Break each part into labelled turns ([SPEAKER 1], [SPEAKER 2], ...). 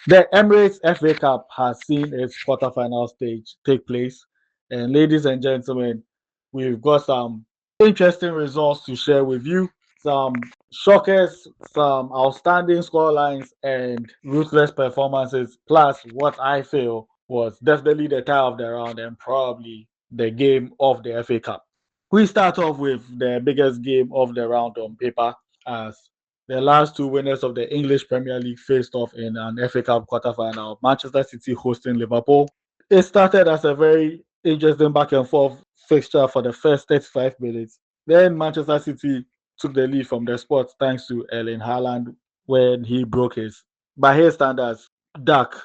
[SPEAKER 1] The Emirates FA Cup has seen its quarterfinal stage take place. And ladies and gentlemen, we've got some interesting results to share with you. Some shockers, some outstanding scorelines, and ruthless performances, plus what I feel was definitely the tie of the round and probably the game of the FA Cup. We start off with the biggest game of the round on paper, as the last two winners of the English Premier League faced off in an FA Cup quarterfinal, Manchester City hosting Liverpool. It started as a very interesting back and forth fixture for the first 35 minutes. Then Manchester City took the lead from the spot thanks to Erling Haaland when he broke his, by his standards, duck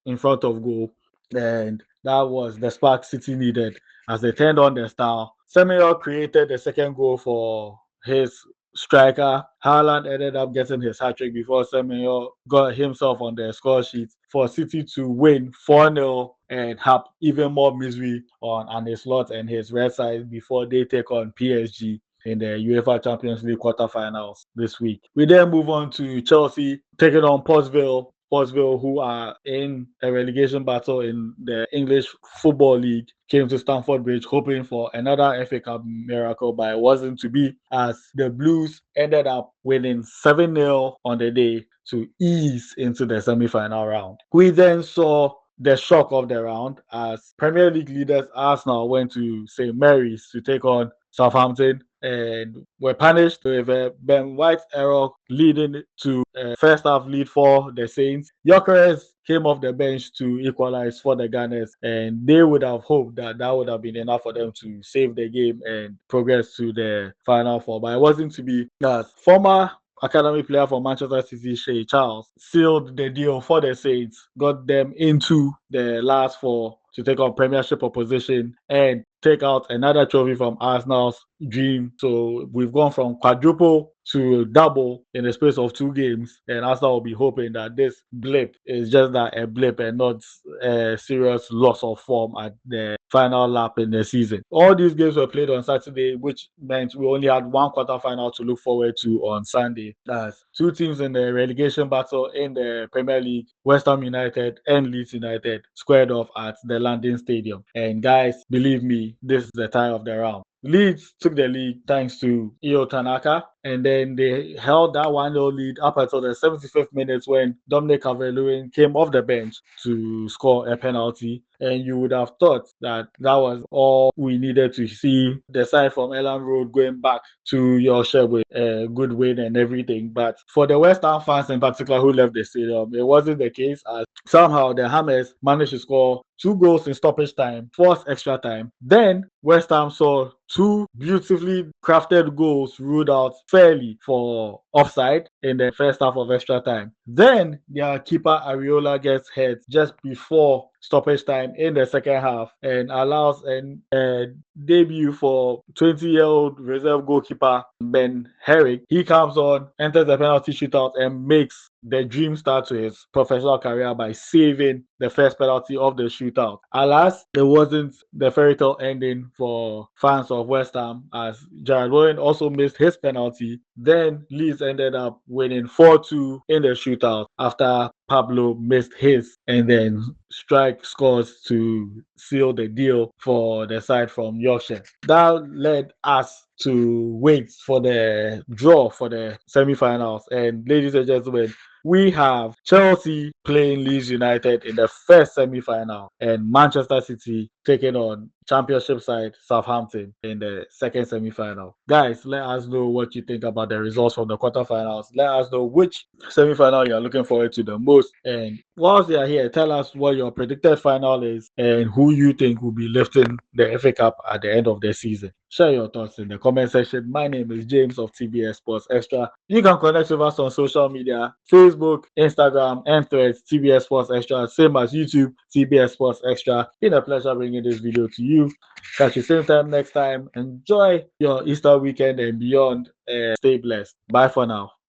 [SPEAKER 1] in front of goal. And that was the spark City needed as they turned on their style. Semenyo created the second goal for his striker. Haaland ended up getting his hat trick before Semenyo got himself on the score sheet for City to win 4-0 and have even more misery on Arne Slot and his red side before they take on PSG in the UEFA Champions League quarterfinals this week. We then move on to Chelsea taking on Port Vale. Port Vale, who are in a relegation battle in the English Football League, came to Stamford Bridge hoping for another FA Cup miracle, but it wasn't to be, as the Blues ended up winning 7-0 on the day to ease into the semi-final round. We then saw the shock of the round as Premier League leaders Arsenal went to St. Mary's to take on Southampton and were punished with a Ben White error leading to a first half lead for the Saints. Gyökeres came off the bench to equalize for the Gunners, and they would have hoped that that would have been enough for them to save the game and progress to the final four. But it wasn't to be, as former academy player for Manchester City, Shea Charles, sealed the deal for the Saints, got them into the last four to take on Premiership opposition and take out another trophy from Arsenal's dream. So we've gone from quadruple to double in the space of two games, and Arsenal will be hoping that this blip is just that, a blip, and not a serious loss of form at the final lap in the season. All these games were played on Saturday, which meant we only had one quarterfinal to look forward to on Sunday. That's two teams in the relegation battle in the Premier League, West Ham United and Leeds United, squared off at the London Stadium. And guys, believe me, this is the tie of the round. Leeds took the lead thanks to Io Tanaka, and then they held that 1-0 lead up until the 75th minute when Dominic Calvert-Lewin came off the bench to score a penalty. And you would have thought that that was all we needed to see the side from Elland Road going back to Yorkshire with a good win and everything. But for the West Ham fans in particular who left the stadium, it wasn't the case, as somehow the Hammers managed to score two goals in stoppage time, forced extra time. Then West Ham saw two beautifully crafted goals ruled out fairly for offside in the first half of extra time. Then their keeper Ariola gets hurt just before stoppage time in the second half and allows a debut for 20-year-old reserve goalkeeper Ben Herrick. He comes on, enters the penalty shootout, and makes the dream start to his professional career by saving the first penalty of the shootout. Alas, it wasn't the fairy tale ending for fans of West Ham, as Jared Bowen also missed his penalty. Then Leeds ended up winning 4-2 in the shootout after Pablo missed his, and then Strike scores to seal the deal for the side from Yorkshire. That led us to wait for the draw for the semi-finals. And ladies and gentlemen, we have Chelsea playing Leeds United in the first semi-final, and Manchester City taking on championship side Southampton in the second semi-final. Guys, let us know what you think about the results from the quarterfinals. Let us know which semi-final you're looking forward to the most. And whilst you're here, tell us what your predicted final is and who you think will be lifting the FA Cup at the end of the season. Share your thoughts in the comment section. My name is James of TBS Sports Extra. You can connect with us on social media, Facebook, Instagram, and Threads, TBS Sports Extra, same as YouTube, TBS Sports Extra. Been a pleasure bringing this video to you. Catch you same time next time. Enjoy your Easter weekend and beyond. Stay blessed. Bye for now.